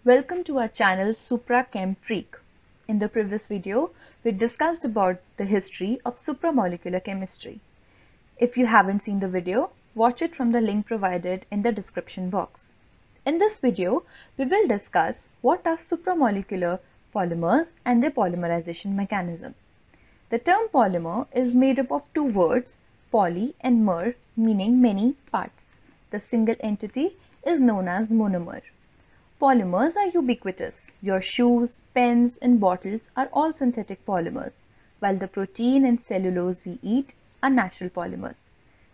Welcome to our channel SupraChem Freak. In the previous video, we discussed about the history of supramolecular chemistry. If you haven't seen the video, watch it from the link provided in the description box. In this video, we will discuss what are supramolecular polymers and their polymerization mechanism. The term polymer is made up of two words, poly and mer, meaning many parts. The single entity is known as monomer. Polymers are ubiquitous. Your shoes, pens and bottles are all synthetic polymers, while the protein and cellulose we eat are natural polymers.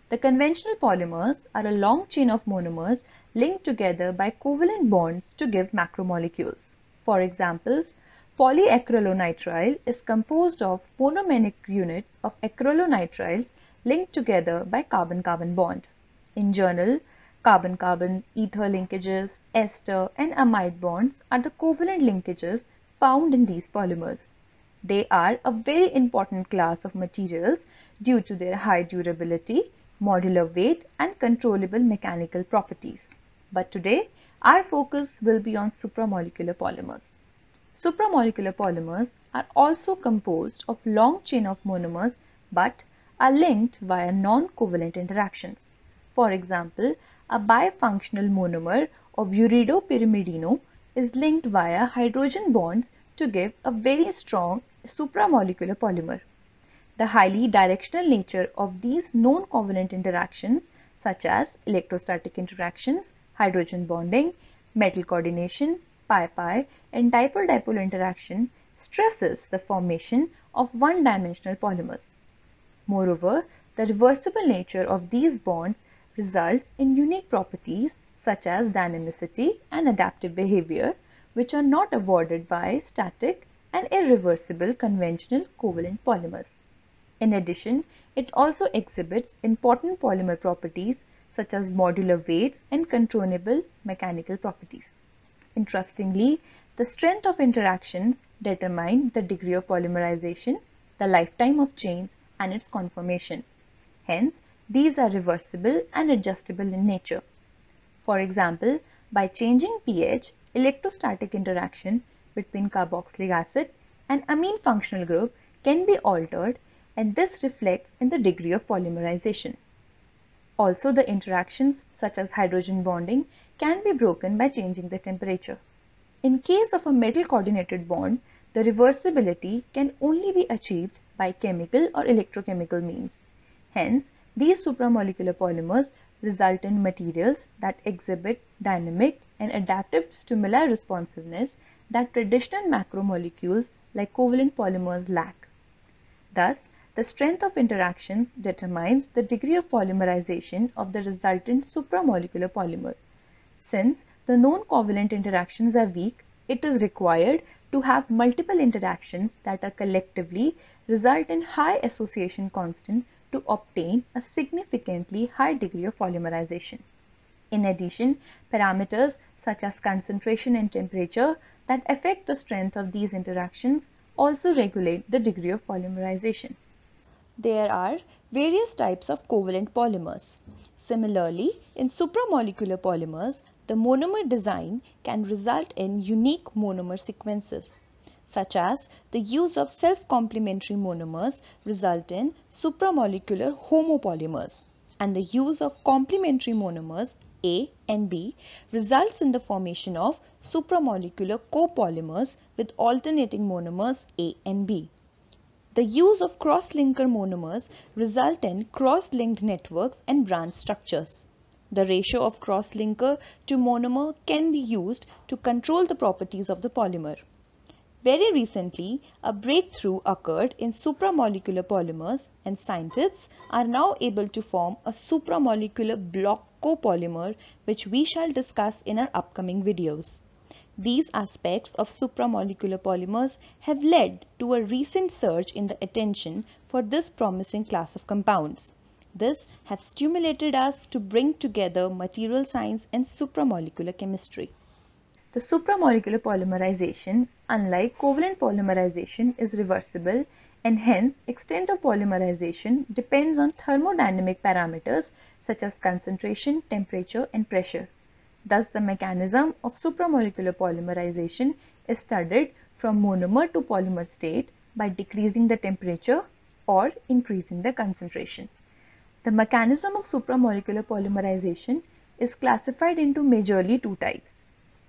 The conventional polymers are a long chain of monomers linked together by covalent bonds to give macromolecules. For examples, polyacrylonitrile is composed of monomeric units of acrylonitriles linked together by carbon-carbon bond. In general, carbon-carbon, ether linkages, ester and amide bonds are the covalent linkages found in these polymers. They are a very important class of materials due to their high durability, modular weight and controllable mechanical properties. But today, our focus will be on supramolecular polymers. Supramolecular polymers are also composed of long chain of monomers but are linked via non-covalent interactions. For example, a bifunctional monomer of uridopyrimidino is linked via hydrogen bonds to give a very strong supramolecular polymer. The highly directional nature of these non-covalent interactions such as electrostatic interactions, hydrogen bonding, metal coordination, pi-pi and dipole-dipole interaction stresses the formation of one-dimensional polymers. Moreover, the reversible nature of these bonds results in unique properties such as dynamicity and adaptive behavior, which are not avoided by static and irreversible conventional covalent polymers. In addition, it also exhibits important polymer properties such as modular weights and controllable mechanical properties. Interestingly, the strength of interactions determine the degree of polymerization, the lifetime of chains, and its conformation. Hence, these are reversible and adjustable in nature. For example, by changing pH, electrostatic interaction between carboxylic acid and amine functional group can be altered, and this reflects in the degree of polymerization. Also, the interactions such as hydrogen bonding can be broken by changing the temperature. In case of a metal coordinated bond, the reversibility can only be achieved by chemical or electrochemical means. Hence, these supramolecular polymers result in materials that exhibit dynamic and adaptive stimuli responsiveness that traditional macromolecules like covalent polymers lack. Thus, the strength of interactions determines the degree of polymerization of the resultant supramolecular polymer. Since the non-covalent interactions are weak, it is required to have multiple interactions that are collectively result in high association constant to obtain a significantly high degree of polymerization. In addition, parameters such as concentration and temperature that affect the strength of these interactions also regulate the degree of polymerization. There are various types of covalent polymers. Similarly, in supramolecular polymers, the monomer design can result in unique monomer sequences, such as the use of self-complementary monomers result in supramolecular homopolymers, and the use of complementary monomers A and B results in the formation of supramolecular copolymers with alternating monomers A and B. The use of cross-linker monomers result in cross-linked networks and branch structures. The ratio of cross-linker to monomer can be used to control the properties of the polymer. Very recently, a breakthrough occurred in supramolecular polymers, and scientists are now able to form a supramolecular block copolymer, which we shall discuss in our upcoming videos. These aspects of supramolecular polymers have led to a recent surge in the attention for this promising class of compounds. This has stimulated us to bring together material science and supramolecular chemistry. The supramolecular polymerization, unlike covalent polymerization, is reversible, and hence extent of polymerization depends on thermodynamic parameters such as concentration, temperature and pressure. Thus, the mechanism of supramolecular polymerization is studied from monomer to polymer state by decreasing the temperature or increasing the concentration. The mechanism of supramolecular polymerization is classified into majorly two types.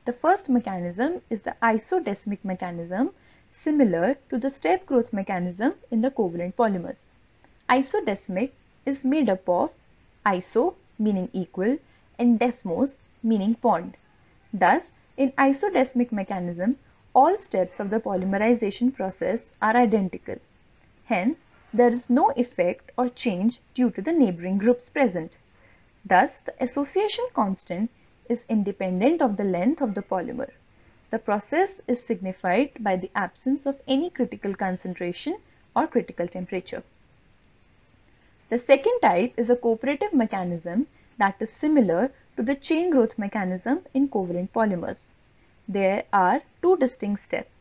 The first mechanism is the isodesmic mechanism, similar to the step growth mechanism in the covalent polymers. Isodesmic is made up of iso meaning equal and desmos meaning bond. Thus, in isodesmic mechanism, all steps of the polymerization process are identical. Hence, there is no effect or change due to the neighboring groups present. Thus, the association constant is independent of the length of the polymer. The process is signified by the absence of any critical concentration or critical temperature. The second type is a cooperative mechanism that is similar to the chain growth mechanism in covalent polymers. There are two distinct steps.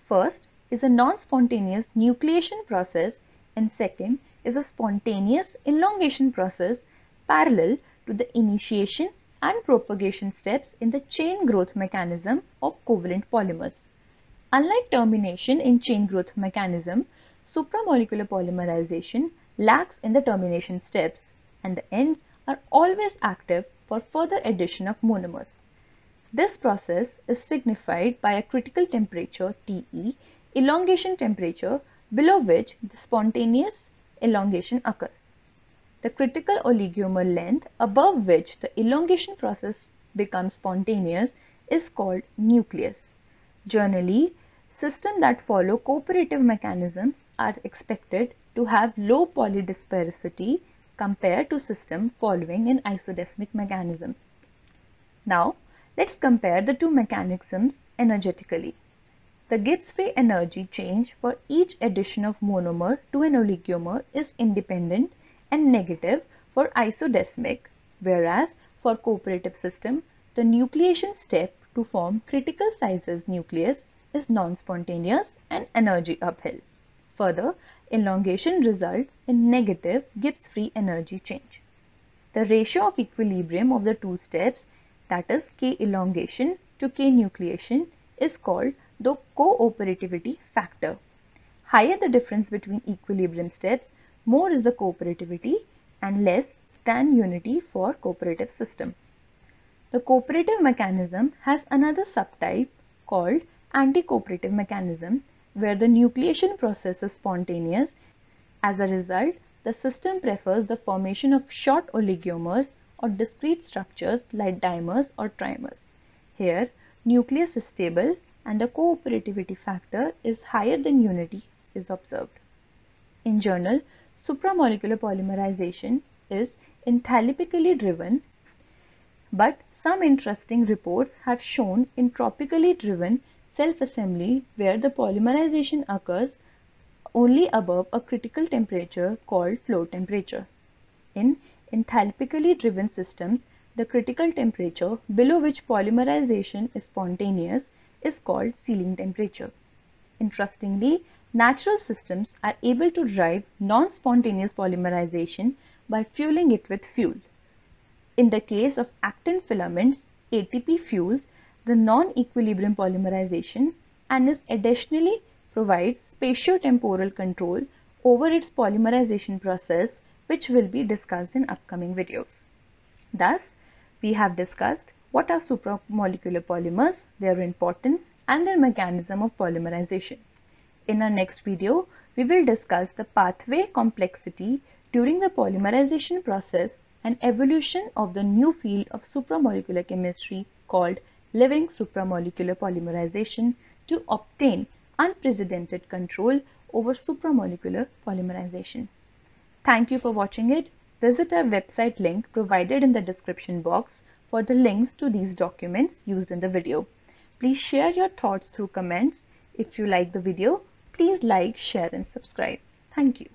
First is a non-spontaneous nucleation process and second is a spontaneous elongation process parallel to the initiation and propagation steps in the chain growth mechanism of covalent polymers. Unlike termination in chain growth mechanism, supramolecular polymerization lacks in the termination steps and the ends are always active for further addition of monomers. This process is signified by a critical temperature Te, elongation temperature below which the spontaneous elongation occurs. The critical oligomer length above which the elongation process becomes spontaneous is called nucleus. Generally, systems that follow cooperative mechanisms are expected to have low polydispersity compared to systems following an isodesmic mechanism. Now, let's compare the two mechanisms energetically. The Gibbs free energy change for each addition of monomer to an oligomer is independent and negative for isodesmic, whereas for cooperative system, the nucleation step to form critical sizes nucleus is non-spontaneous and energy uphill. Further, elongation results in negative Gibbs free energy change. The ratio of equilibrium of the two steps, that is K elongation to K nucleation, is called the cooperativity factor. Higher the difference between equilibrium steps, more is the cooperativity and less than unity for cooperative system. The cooperative mechanism has another subtype called anti-cooperative mechanism, where the nucleation process is spontaneous. As a result, the system prefers the formation of short oligomers or discrete structures like dimers or trimers. Here, nucleus is stable and the cooperativity factor is higher than unity is observed. In general, supramolecular polymerization is enthalpically driven, but some interesting reports have shown entropically driven self-assembly where the polymerization occurs only above a critical temperature called floor temperature. In enthalpically driven systems, the critical temperature below which polymerization is spontaneous is called ceiling temperature. Interestingly, natural systems are able to drive non-spontaneous polymerization by fueling it with fuel. In the case of actin filaments, ATP fuels the non-equilibrium polymerization and is additionally provides spatio-temporal control over its polymerization process, which will be discussed in upcoming videos. Thus, we have discussed what are supramolecular polymers, their importance and their mechanism of polymerization. In our next video, we will discuss the pathway complexity during the polymerization process and evolution of the new field of supramolecular chemistry called living supramolecular polymerization to obtain unprecedented control over supramolecular polymerization. Thank you for watching it. Visit our website link provided in the description box for the links to these documents used in the video. Please share your thoughts through comments. If you like the video, please like, share and subscribe. Thank you.